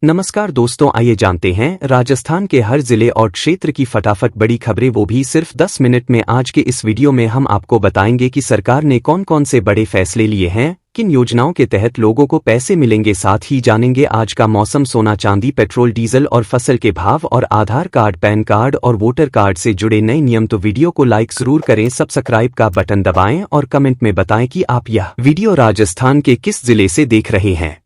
नमस्कार दोस्तों, आइए जानते हैं राजस्थान के हर जिले और क्षेत्र की फटाफट बड़ी खबरें, वो भी सिर्फ 10 मिनट में। आज के इस वीडियो में हम आपको बताएंगे कि सरकार ने कौन कौन से बड़े फैसले लिए हैं, किन योजनाओं के तहत लोगों को पैसे मिलेंगे। साथ ही जानेंगे आज का मौसम, सोना चांदी, पेट्रोल डीजल और फसल के भाव और आधार कार्ड, पैन कार्ड और वोटर कार्ड से जुड़े नए नियम। तो वीडियो को लाइक जरूर करें, सब्सक्राइब का बटन दबाएं और कमेंट में बताएं कि आप यह वीडियो राजस्थान के किस जिले से देख रहे हैं।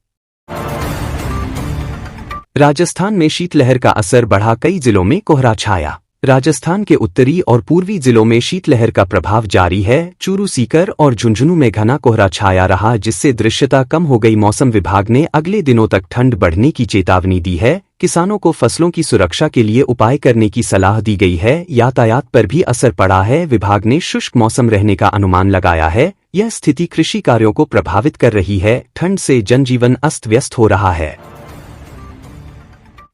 राजस्थान में शीतलहर का असर बढ़ा, कई जिलों में कोहरा छाया। राजस्थान के उत्तरी और पूर्वी जिलों में शीतलहर का प्रभाव जारी है। चूरू, सीकर और झुंझुनू में घना कोहरा छाया रहा, जिससे दृश्यता कम हो गई। मौसम विभाग ने अगले दिनों तक ठंड बढ़ने की चेतावनी दी है। किसानों को फसलों की सुरक्षा के लिए उपाय करने की सलाह दी गई है। यातायात पर भी असर पड़ा है। विभाग ने शुष्क मौसम रहने का अनुमान लगाया है। यह स्थिति कृषि कार्यों को प्रभावित कर रही है। ठंड से जनजीवन अस्त व्यस्त हो रहा है।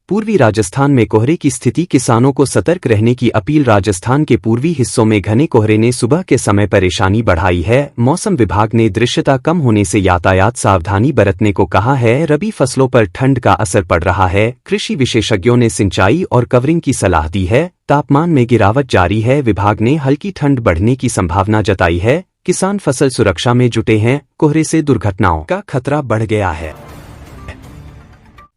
पूर्वी राजस्थान में कोहरे की स्थिति, किसानों को सतर्क रहने की अपील। राजस्थान के पूर्वी हिस्सों में घने कोहरे ने सुबह के समय परेशानी बढ़ाई है। मौसम विभाग ने दृश्यता कम होने से यातायात सावधानी बरतने को कहा है। रबी फसलों पर ठंड का असर पड़ रहा है। कृषि विशेषज्ञों ने सिंचाई और कवरिंग की सलाह दी है। तापमान में गिरावट जारी है। विभाग ने हल्की ठंड बढ़ने की संभावना जताई है। किसान फसल सुरक्षा में जुटे हैं। कोहरे से दुर्घटनाओं का खतरा बढ़ गया है।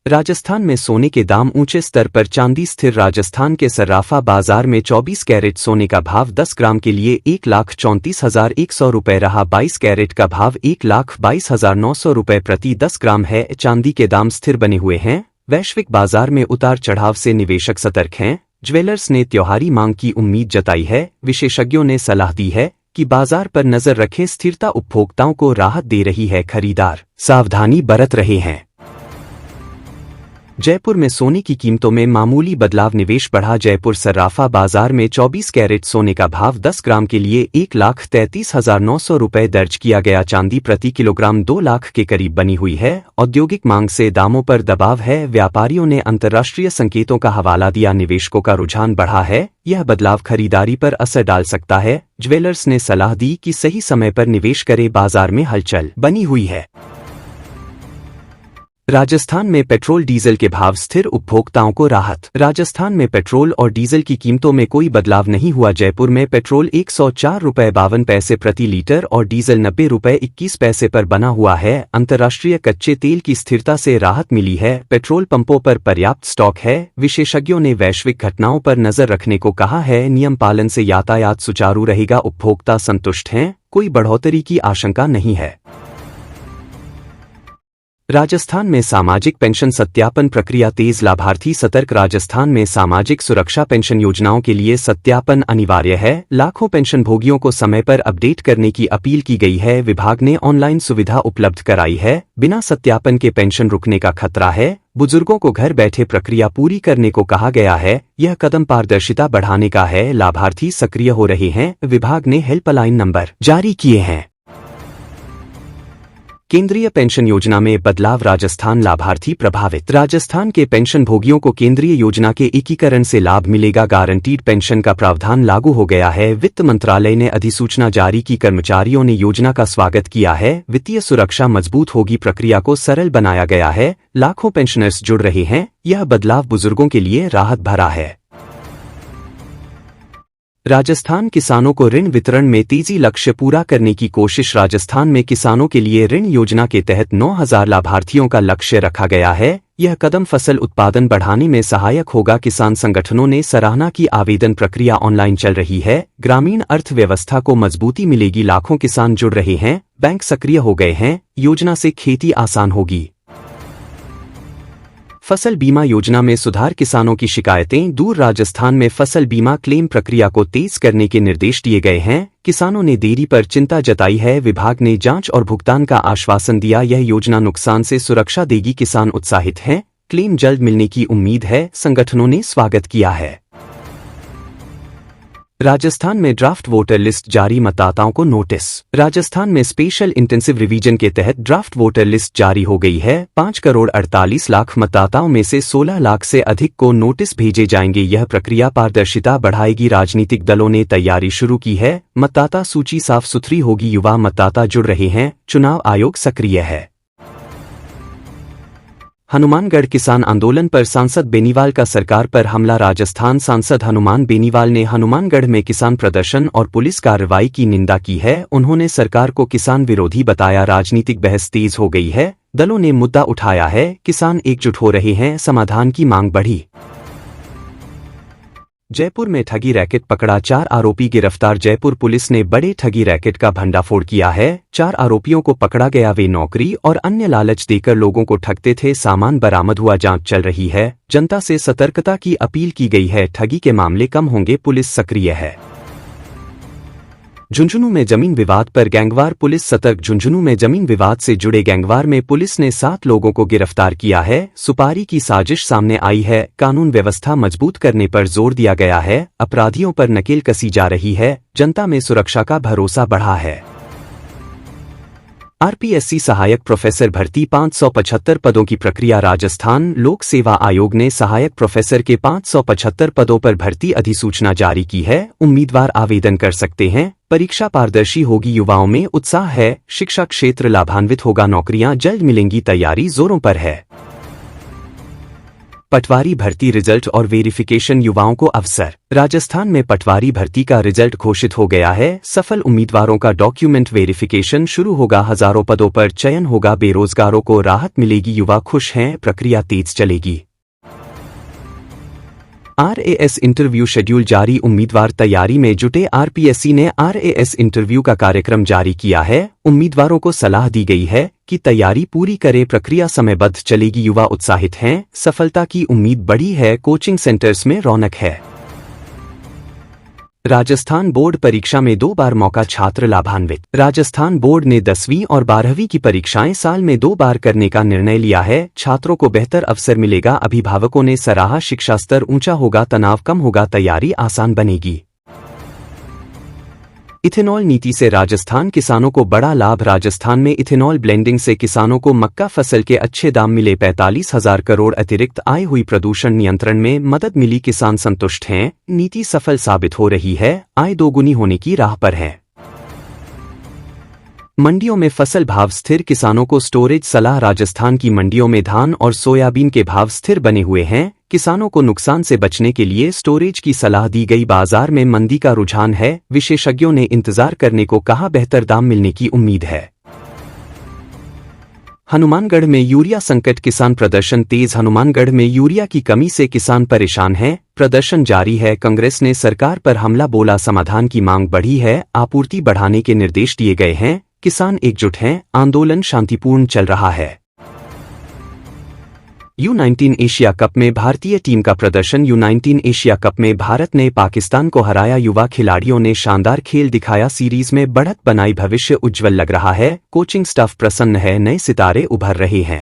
राजस्थान में सोने के दाम ऊंचे स्तर पर, चांदी स्थिर। राजस्थान के सर्राफा बाजार में 24 कैरेट सोने का भाव 10 ग्राम के लिए 1,34,100 रुपये रहा। 22 कैरेट का भाव 1,22,900 रुपये प्रति 10 ग्राम है। चांदी के दाम स्थिर बने हुए हैं। वैश्विक बाजार में उतार चढ़ाव से निवेशक सतर्क हैं। ज्वेलर्स ने त्योहारी मांग की उम्मीद जताई है। विशेषज्ञों ने सलाह दी है कि बाजार पर नजर रखें। स्थिरता उपभोक्ताओं को राहत दे रही है। खरीदार सावधानी बरत रहे हैं। जयपुर में सोने की कीमतों में मामूली बदलाव, निवेश बढ़ा। जयपुर सर्राफा बाजार में 24 कैरेट सोने का भाव 10 ग्राम के लिए 1,33,900 रुपये दर्ज किया गया। चांदी प्रति किलोग्राम 2 लाख के करीब बनी हुई है। औद्योगिक मांग से दामों पर दबाव है। व्यापारियों ने अंतर्राष्ट्रीय संकेतों का हवाला दिया। निवेशकों का रुझान बढ़ा है। यह बदलाव खरीदारी पर असर डाल सकता है। ज्वेलर्स ने सलाह दी कि सही समय पर निवेश करें। बाजार में हलचल बनी हुई है। राजस्थान में पेट्रोल डीजल के भाव स्थिर, उपभोक्ताओं को राहत। राजस्थान में पेट्रोल और डीजल की कीमतों में कोई बदलाव नहीं हुआ। जयपुर में पेट्रोल 104 रुपये 52 पैसे प्रति लीटर और डीजल 90 रुपये 21 पैसे पर बना हुआ है। अंतर्राष्ट्रीय कच्चे तेल की स्थिरता से राहत मिली है। पेट्रोल पंपों पर पर्याप्त स्टॉक है। विशेषज्ञों ने वैश्विक घटनाओं पर नजर रखने को कहा है। नियम पालन से यातायात सुचारू रहेगा। उपभोक्ता संतुष्ट हैं। कोई बढ़ोतरी की आशंका नहीं है। राजस्थान में सामाजिक पेंशन सत्यापन प्रक्रिया तेज, लाभार्थी सतर्क। राजस्थान में सामाजिक सुरक्षा पेंशन योजनाओं के लिए सत्यापन अनिवार्य है। लाखों पेंशन भोगियों को समय पर अपडेट करने की अपील की गई है। विभाग ने ऑनलाइन सुविधा उपलब्ध कराई है। बिना सत्यापन के पेंशन रुकने का खतरा है। बुजुर्गों को घर बैठे प्रक्रिया पूरी करने को कहा गया है। यह कदम पारदर्शिता बढ़ाने का है। लाभार्थी सक्रिय हो रहे हैं। विभाग ने हेल्पलाइन नंबर जारी किए हैं। केंद्रीय पेंशन योजना में बदलाव, राजस्थान लाभार्थी प्रभावित। राजस्थान के पेंशन भोगियों को केंद्रीय योजना के एकीकरण से लाभ मिलेगा। गारंटीड पेंशन का प्रावधान लागू हो गया है। वित्त मंत्रालय ने अधिसूचना जारी की। कर्मचारियों ने योजना का स्वागत किया है। वित्तीय सुरक्षा मजबूत होगी। प्रक्रिया को सरल बनाया गया है। लाखों पेंशनर्स जुड़ रहे हैं। यह बदलाव बुजुर्गों के लिए राहत भरा है। राजस्थान किसानों को ऋण वितरण में तेजी, लक्ष्य पूरा करने की कोशिश। राजस्थान में किसानों के लिए ऋण योजना के तहत 9,000 लाभार्थियों का लक्ष्य रखा गया है। यह कदम फसल उत्पादन बढ़ाने में सहायक होगा। किसान संगठनों ने सराहना की। आवेदन प्रक्रिया ऑनलाइन चल रही है। ग्रामीण अर्थव्यवस्था को मजबूती मिलेगी। लाखों किसान जुड़ रहे हैं। बैंक सक्रिय हो गए हैं। योजना से खेती आसान होगी। फसल बीमा योजना में सुधार, किसानों की शिकायतें दूर। राजस्थान में फसल बीमा क्लेम प्रक्रिया को तेज करने के निर्देश दिए गए हैं। किसानों ने देरी पर चिंता जताई है। विभाग ने जांच और भुगतान का आश्वासन दिया। यह योजना नुकसान से सुरक्षा देगी। किसान उत्साहित हैं। क्लेम जल्द मिलने की उम्मीद है। संगठनों ने स्वागत किया है। राजस्थान में ड्राफ्ट वोटर लिस्ट जारी, मतदाताओं को नोटिस। राजस्थान में स्पेशल इंटेंसिव रिवीजन के तहत ड्राफ्ट वोटर लिस्ट जारी हो गई है। 5,48,00,000 मतदाताओं में से 16 लाख से अधिक को नोटिस भेजे जाएंगे। यह प्रक्रिया पारदर्शिता बढ़ाएगी। राजनीतिक दलों ने तैयारी शुरू की है। मतदाता सूची साफ सुथरी होगी। युवा मतदाता जुड़ रहे हैं। चुनाव आयोग सक्रिय है। हनुमानगढ़ किसान आंदोलन पर सांसद बेनीवाल का सरकार पर हमला। राजस्थान सांसद हनुमान बेनीवाल ने हनुमानगढ़ में किसान प्रदर्शन और पुलिस कार्रवाई की निंदा की है। उन्होंने सरकार को किसान विरोधी बताया। राजनीतिक बहस तेज हो गई है, दलों ने मुद्दा उठाया है, किसान एकजुट हो रहे हैं, समाधान की मांग बढ़ी। जयपुर में ठगी रैकेट पकड़ा, 4 आरोपी गिरफ्तार। जयपुर पुलिस ने बड़े ठगी रैकेट का भंडाफोड़ किया है। 4 आरोपियों को पकड़ा गया, वे नौकरी और अन्य लालच देकर लोगों को ठगते थे। सामान बरामद हुआ, जांच चल रही है। जनता से सतर्कता की अपील की गई है। ठगी के मामले कम होंगे, पुलिस सक्रिय है। झुंझुनू में जमीन विवाद पर गैंगवार, पुलिस सतर्क। झुंझुनू में जमीन विवाद से जुड़े गैंगवार में पुलिस ने 7 लोगों को गिरफ्तार किया है। सुपारी की साजिश सामने आई है। कानून व्यवस्था मजबूत करने पर जोर दिया गया है। अपराधियों पर नकेल कसी जा रही है। जनता में सुरक्षा का भरोसा बढ़ा है। आरपीएससी सहायक प्रोफेसर भर्ती 575 पदों की प्रक्रिया। राजस्थान लोक सेवा आयोग ने सहायक प्रोफेसर के 575 पदों पर भर्ती अधिसूचना जारी की है। उम्मीदवार आवेदन कर सकते हैं। परीक्षा पारदर्शी होगी, युवाओं में उत्साह है। शिक्षा क्षेत्र लाभान्वित होगा, नौकरियां जल्द मिलेंगी, तैयारी जोरों पर है। पटवारी भर्ती रिजल्ट और वेरिफिकेशन, युवाओं को अवसर। राजस्थान में पटवारी भर्ती का रिजल्ट घोषित हो गया है। सफल उम्मीदवारों का डॉक्यूमेंट वेरिफिकेशन शुरू होगा। हजारों पदों पर चयन होगा, बेरोजगारों को राहत मिलेगी, युवा खुश हैं, प्रक्रिया तेज चलेगी। आरएएस इंटरव्यू शेड्यूल जारी, उम्मीदवार तैयारी में जुटे। आरपीएससी ने आरएएस इंटरव्यू का कार्यक्रम जारी किया है। उम्मीदवारों को सलाह दी गई है कि तैयारी पूरी करें, प्रक्रिया समयबद्ध चलेगी, युवा उत्साहित हैं, सफलता की उम्मीद बढ़ी है, कोचिंग सेंटर्स में रौनक है। राजस्थान बोर्ड परीक्षा में 2 बार मौका, छात्र लाभान्वित। राजस्थान बोर्ड ने 10वीं और 12वीं की परीक्षाएं साल में 2 बार करने का निर्णय लिया है। छात्रों को बेहतर अवसर मिलेगा। अभिभावकों ने सराहा, शिक्षा स्तर ऊंचा होगा, तनाव कम होगा, तैयारी आसान बनेगी। इथेनॉल नीति से राजस्थान किसानों को बड़ा लाभ। राजस्थान में इथेनॉल ब्लेंडिंग से किसानों को मक्का फसल के अच्छे दाम मिले। 45,000 करोड़ अतिरिक्त आय हुई। प्रदूषण नियंत्रण में मदद मिली, किसान संतुष्ट हैं। नीति सफल साबित हो रही है, आय दोगुनी होने की राह पर है। मंडियों में फसल भाव स्थिर, किसानों को स्टोरेज सलाह। राजस्थान की मंडियों में धान और सोयाबीन के भाव स्थिर बने हुए हैं। किसानों को नुकसान से बचने के लिए स्टोरेज की सलाह दी गई। बाजार में मंदी का रुझान है, विशेषज्ञों ने इंतजार करने को कहा, बेहतर दाम मिलने की उम्मीद है। हनुमानगढ़ में यूरिया संकट, किसान प्रदर्शन तेज। हनुमानगढ़ में यूरिया की कमी से किसान परेशान हैं, प्रदर्शन जारी है। कांग्रेस ने सरकार पर हमला बोला, समाधान की मांग बढ़ी है, आपूर्ति बढ़ाने के निर्देश दिए गए हैं। किसान एकजुट हैं, आंदोलन शांतिपूर्ण चल रहा है। U19 एशिया कप में भारतीय टीम का प्रदर्शन। U19 एशिया कप में भारत ने पाकिस्तान को हराया। युवा खिलाड़ियों ने शानदार खेल दिखाया, सीरीज में बढ़त बनाई, भविष्य उज्जवल लग रहा है। कोचिंग स्टाफ प्रसन्न है, नए सितारे उभर रहे हैं।